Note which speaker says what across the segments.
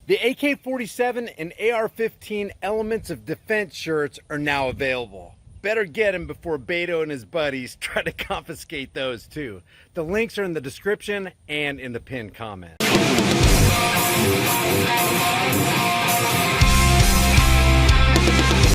Speaker 1: The AK-47 and AR-15 Elements of Defense shirts are now available. Better get them before Beto and his buddies try to confiscate those too. The links are in the description and in the pinned comment.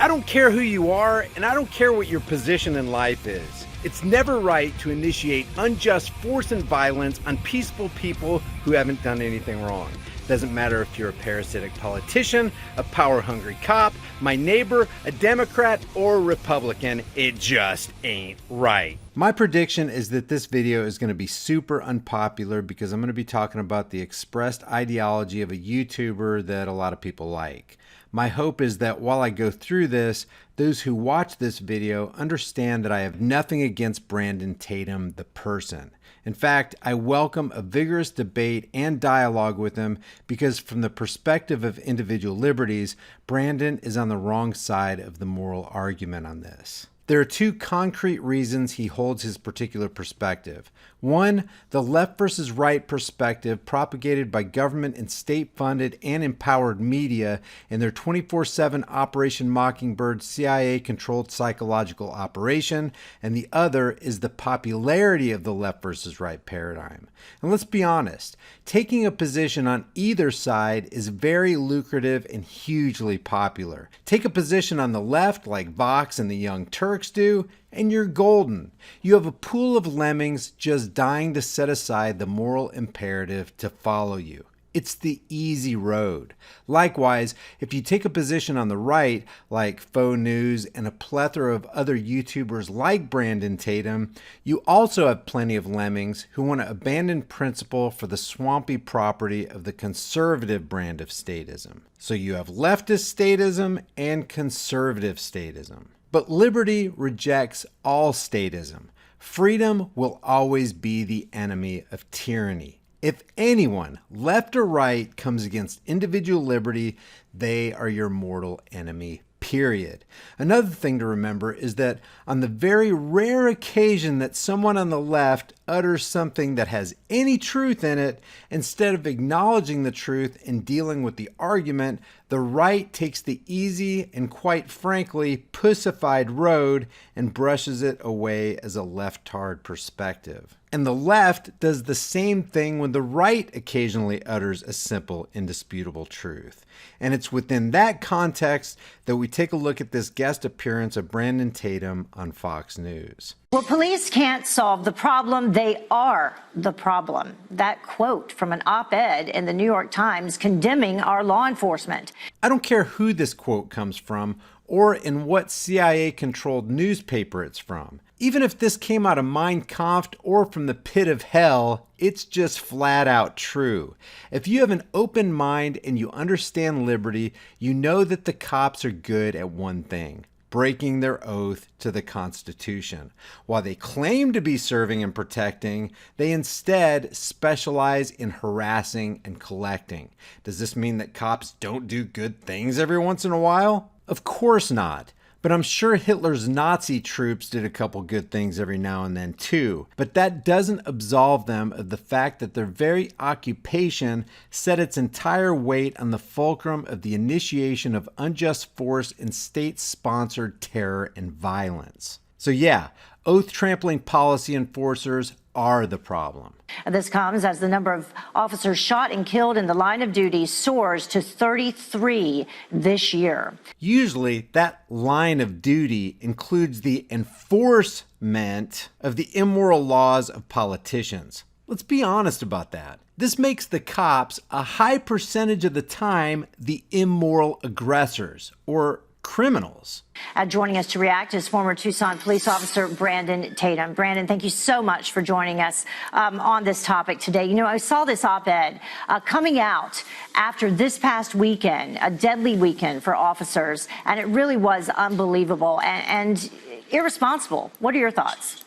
Speaker 1: I don't care who you are, and I don't care what your position in life is. It's never right to initiate unjust force and violence on peaceful people who haven't done anything wrong. Doesn't matter if you're a parasitic politician, a power-hungry cop, my neighbor, a Democrat, or a Republican, it just ain't right. My prediction is that this video is going to be super unpopular because I'm going to be talking about the expressed ideology of a YouTuber that a lot of people like. My hope is that while I go through this, those who watch this video understand that I have nothing against Brandon Tatum, the person. In fact, I welcome a vigorous debate and dialogue with him because from the perspective of individual liberties, Brandon is on the wrong side of the moral argument on this. There are two concrete reasons he holds his particular perspective. One, the left versus right perspective propagated by government and state-funded and empowered media in their 24/7 Operation Mockingbird CIA-controlled psychological operation, and the other is the popularity of the left versus right paradigm. And let's be honest, taking a position on either side is very lucrative and hugely popular. Take a position on the left like Vox and the Young Turks do, and you're golden. You have a pool of lemmings just dying to set aside the moral imperative to follow you. It's the easy road. Likewise, if you take a position on the right, like Faux News and a plethora of other YouTubers like Brandon Tatum, you also have plenty of lemmings who want to abandon principle for the swampy property of the conservative brand of statism. So you have leftist statism and conservative statism. But liberty rejects all statism. Freedom will always be the enemy of tyranny. If anyone, left or right, comes against individual liberty, they are your mortal enemy, period. Another thing to remember is that on the very rare occasion that someone on the left utters something that has any truth in it, instead of acknowledging the truth and dealing with the argument, the right takes the easy and quite frankly pussified road and brushes it away as a leftard perspective. And the left does the same thing when the right occasionally utters a simple, indisputable truth. And it's within that context that we take a look at this guest appearance of Brandon Tatum on Fox News.
Speaker 2: Well, police can't solve the problem. They are the problem. That quote from an op-ed in the New York Times condemning our law enforcement.
Speaker 1: I don't care who this quote comes from or in what CIA-controlled newspaper it's from. Even if this came out of Mein Kampf or from the pit of hell, it's just flat out true. If you have an open mind and you understand liberty, you know that the cops are good at one thing: breaking their oath to the Constitution. While they claim to be serving and protecting, they instead specialize in harassing and collecting. Does this mean that cops don't do good things every once in a while? Of course not. But I'm sure Hitler's Nazi troops did a couple good things every now and then too. But that doesn't absolve them of the fact that their very occupation set its entire weight on the fulcrum of the initiation of unjust force and state-sponsored terror and violence. So yeah, oath-trampling policy enforcers are the problem.
Speaker 2: This comes as the number of officers shot and killed in the line of duty soars to 33 this year.
Speaker 1: Usually, that line of duty includes the enforcement of the immoral laws of politicians. Let's be honest about that. This makes the cops, a high percentage of the time, the immoral aggressors, or criminals.
Speaker 2: Joining us to react is former Tucson police officer Brandon Tatum. Brandon, thank you so much for joining us on this topic today. You know, I saw this op-ed coming out after this past weekend, a deadly weekend for officers, and it really was unbelievable and irresponsible. What are your thoughts?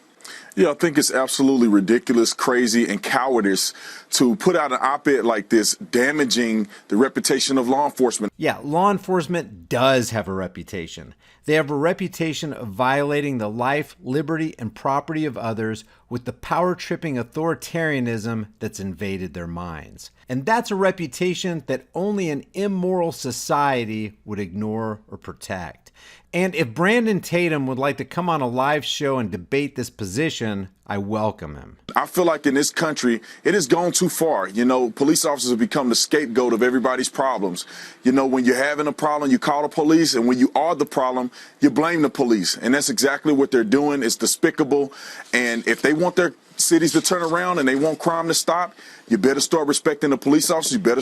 Speaker 3: Yeah, I think it's absolutely ridiculous, crazy, and cowardice to put out an op-ed like this, damaging the reputation of law enforcement.
Speaker 1: Yeah, law enforcement does have a reputation. They have a reputation of violating the life, liberty, and property of others with the power-tripping authoritarianism that's invaded their minds. And that's a reputation that only an immoral society would ignore or protect. And if Brandon Tatum would like to come on a live show and debate this position, I welcome him.
Speaker 3: I feel like in this country, it has gone too far. You know, police officers have become the scapegoat of everybody's problems. You know, when you're having a problem, you call the police, and when you are the problem, you blame the police. And that's exactly what they're doing. It's despicable. And if they want their cities to turn around and they want crime to stop, you better start respecting the police officers. You better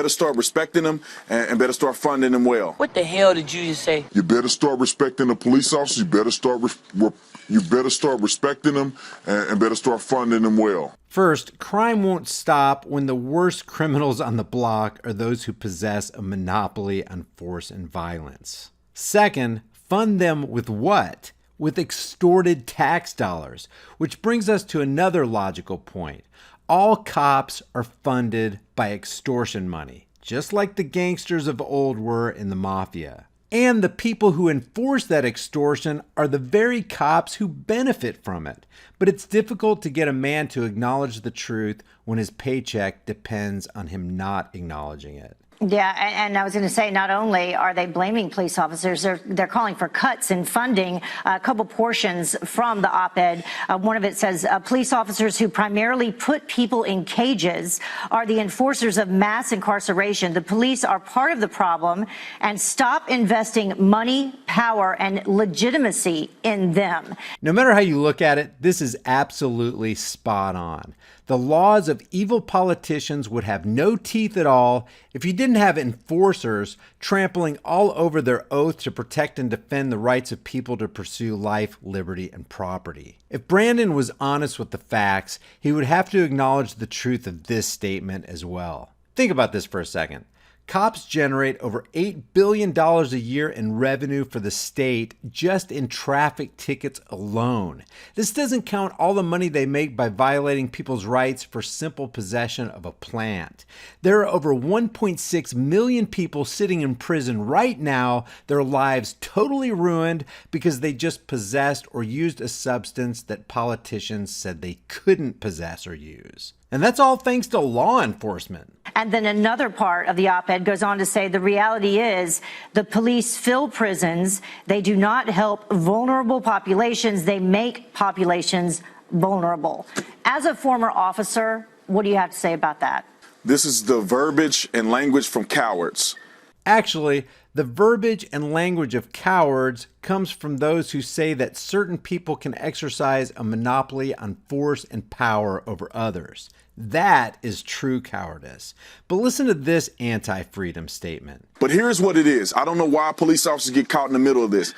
Speaker 3: start respecting them and better start funding them well.
Speaker 4: What the hell did you just say?
Speaker 3: You better start respecting the police officers. You better start respecting them and better start funding them well.
Speaker 1: First, crime won't stop when the worst criminals on the block are those who possess a monopoly on force and violence. Second, fund them with what? With extorted tax dollars, which brings us to another logical point. All cops are funded by extortion money, just like the gangsters of old were in the mafia. And the people who enforce that extortion are the very cops who benefit from it. But it's difficult to get a man to acknowledge the truth when his paycheck depends on him not acknowledging it.
Speaker 2: Yeah, and I was going to say, not only are they blaming police officers, they're calling for cuts in funding. A couple portions from the op-ed. One of it says, police officers who primarily put people in cages are the enforcers of mass incarceration. The police are part of the problem, and stop investing money, power, and legitimacy in them.
Speaker 1: No matter how you look at it, this is absolutely spot on. The laws of evil politicians would have no teeth at all if you didn't have enforcers trampling all over their oath to protect and defend the rights of people to pursue life, liberty, and property. If Brandon was honest with the facts, he would have to acknowledge the truth of this statement as well. Think about this for a second. Cops generate over $8 billion a year in revenue for the state just in traffic tickets alone. This doesn't count all the money they make by violating people's rights for simple possession of a plant. There are over 1.6 million people sitting in prison right now, their lives totally ruined because they just possessed or used a substance that politicians said they couldn't possess or use. And that's all thanks to law enforcement.
Speaker 2: And then another part of the op-ed goes on to say the reality is the police fill prisons. They do not help vulnerable populations. They make populations vulnerable. As a former officer, what do you have to say about that?
Speaker 3: This is the verbiage and language from cowards.
Speaker 1: Actually, the verbiage and language of cowards comes from those who say that certain people can exercise a monopoly on force and power over others. That is true cowardice. But listen to this anti-freedom statement.
Speaker 3: But here's what it is. I don't know why police officers get caught in the middle of this.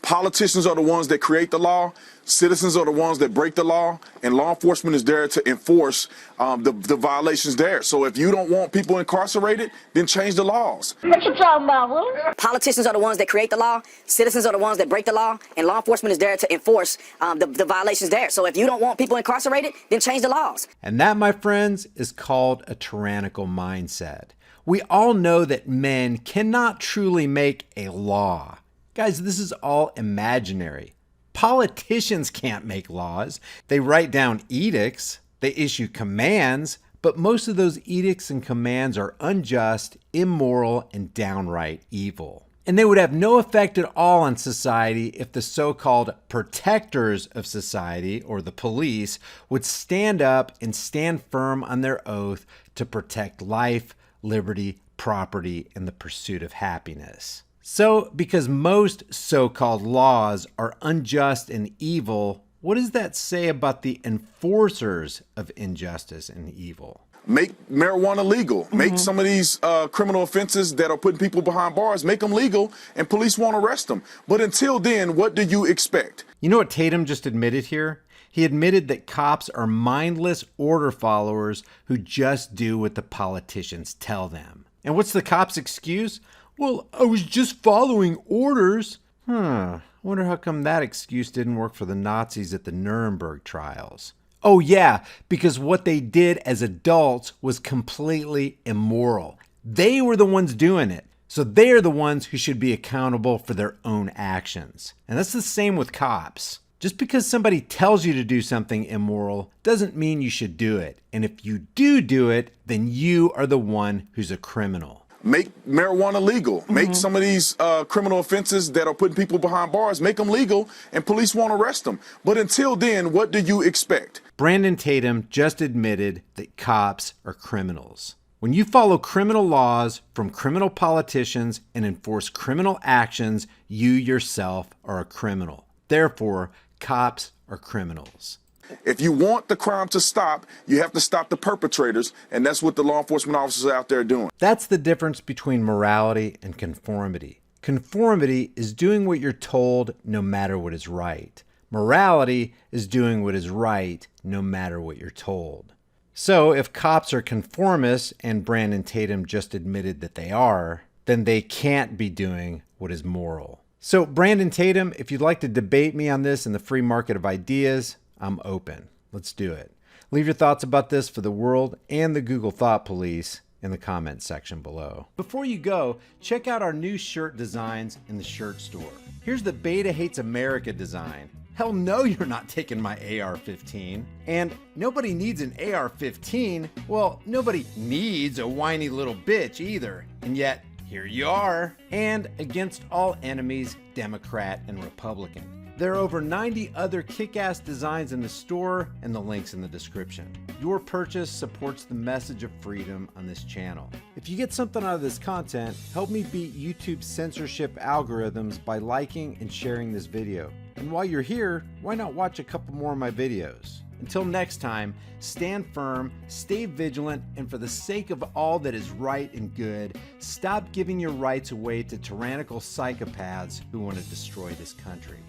Speaker 3: Politicians are the ones that create the law. Citizens are the ones that break the law, and law enforcement is there to enforce the violations there. So if you don't want people incarcerated, then change the laws.
Speaker 4: What you talking about, Will?
Speaker 5: Politicians are the ones that create the law, citizens are the ones that break the law, and law enforcement is there to enforce the violations there. So if you don't want people incarcerated, then change the laws.
Speaker 1: And that, my friends, is called a tyrannical mindset. We all know that men cannot truly make a law. Guys, this is all imaginary. Politicians can't make laws. They write down edicts, they issue commands, but most of those edicts and commands are unjust, immoral, and downright evil. And they would have no effect at all on society if the so-called protectors of society, or the police, would stand up and stand firm on their oath to protect life, liberty, property, and the pursuit of happiness. So, because most so-called laws are unjust and evil, what does that say about the enforcers of injustice and evil?
Speaker 3: Make marijuana legal. Make some of these criminal offenses that are putting people behind bars, make them legal, and police won't arrest them. But until then, what do you expect?
Speaker 1: You know what Tatum just admitted here? He admitted that cops are mindless order followers who just do what the politicians tell them. And what's the cops' excuse? Well, I was just following orders. Wonder how come that excuse didn't work for the Nazis at the Nuremberg trials. Oh yeah, because what they did as adults was completely immoral. They were the ones doing it, so they are the ones who should be accountable for their own actions. And that's the same with cops. Just because somebody tells you to do something immoral doesn't mean you should do it. And if you do it, then you are the one who's a criminal.
Speaker 3: Make marijuana legal. Make some of these criminal offenses that are putting people behind bars, make them legal, and police won't arrest them. But until then, what do you expect?
Speaker 1: Brandon Tatum just admitted that cops are criminals. When you follow criminal laws from criminal politicians and enforce criminal actions, you yourself are a criminal. Therefore, cops are criminals.
Speaker 3: If you want the crime to stop, you have to stop the perpetrators, and that's what the law enforcement officers out there are doing.
Speaker 1: That's the difference between morality and conformity. Conformity is doing what you're told no matter what is right. Morality is doing what is right no matter what you're told. So if cops are conformists, and Brandon Tatum just admitted that they are, then they can't be doing what is moral. So Brandon Tatum, if you'd like to debate me on this in the free market of ideas, I'm open. Let's do it. Leave your thoughts about this for the world and the Google Thought Police in the comments section below. Before you go, check out our new shirt designs in the shirt store. Here's the Beta Hates America design. Hell no, you're not taking my AR-15. And nobody needs an AR-15. Well, nobody needs a whiny little bitch either. And yet, here you are. And against all enemies, Democrat and Republican. There are over 90 other kick-ass designs in the store, and the link's in the description. Your purchase supports the message of freedom on this channel. If you get something out of this content, help me beat YouTube's censorship algorithms by liking and sharing this video. And while you're here, why not watch a couple more of my videos? Until next time, stand firm, stay vigilant, and for the sake of all that is right and good, stop giving your rights away to tyrannical psychopaths who want to destroy this country.